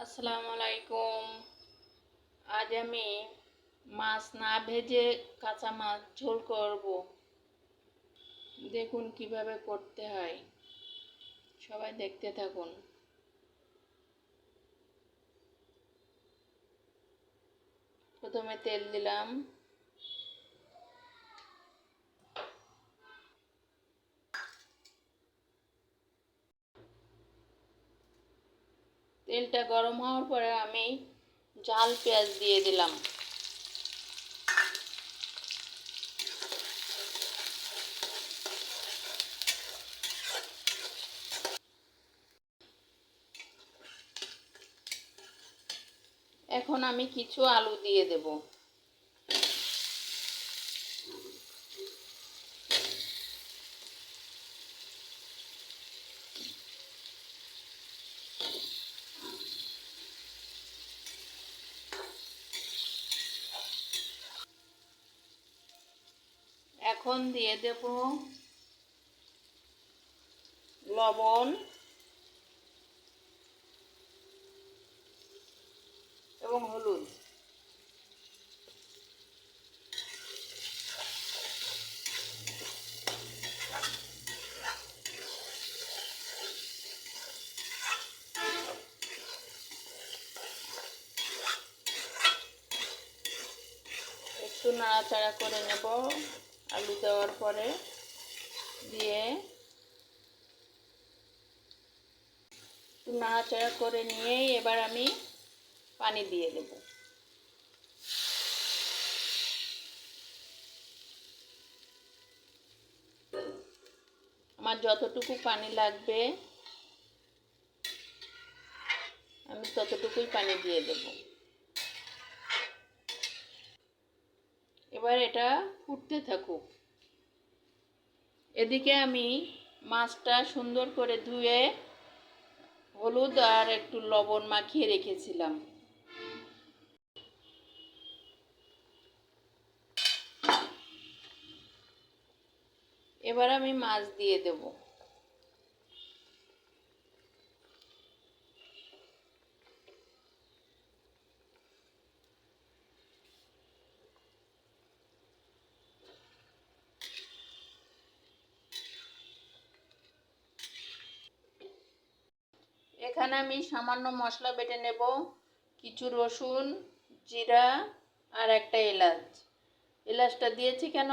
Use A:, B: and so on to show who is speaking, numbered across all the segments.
A: আসসালামু আলাইকুম। আজ আমি মাছ না ভেজে কাঁচা মাছ ঝোল করব। দেখুন কিভাবে করতে হয়, সবাই দেখতে থাকুন। প্রথমে তেল দিলাম, তেলটা গরম হওয়ার পরে আমি ঝাল পেঁয়াজ দিয়ে দিলাম। এখন আমি কিছু আলু দিয়ে দেব। এখন দিয়ে দেব লবণ এবং হলুদ। একটু নাড়াচাড়া করে নেব। আলু দেওয়ার পরে দিয়ে একটু নাড়াচাড়া করে নিয়েই এবার আমি পানি দিয়ে দেব। আমার যতটুকু পানি লাগবে আমি ততটুকুই পানি দিয়ে দেব। এবার এটা ফুটতে থাকুক। এদিকে আমি মাছটা সুন্দর করে ধুয়ে হলুদ আর একটু লবণ মাখিয়ে রেখেছিলাম। এবার আমি মাছ দিয়ে দেব। এখানে আমি সামান্য মশলা বেটে নেব, কিছু রসুন, জিরা আর একটা এলাচ। এলাচটা দিয়েছি কেন,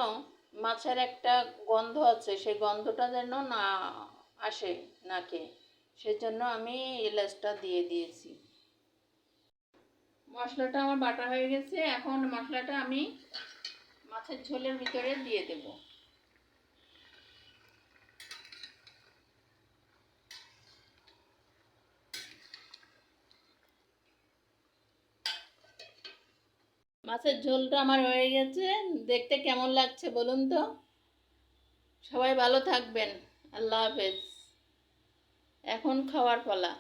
A: মাছের একটা গন্ধ আছে, সেই গন্ধটা যেন না আসে নাকে, সেজন্য আমি এলাচটা দিয়ে দিয়েছি। মশলাটা আমার বাটা হয়ে গেছে। এখন মশলাটা আমি মাছের ঝোলের ভিতরে দিয়ে দেব। মাছের ঝোলটা আমার হয়ে গেছে। দেখতে কেমন লাগছে বলুন তো? সবাই ভালো থাকবেন। আল্লাহ হাফেজ। এখন খাওয়ার পালা।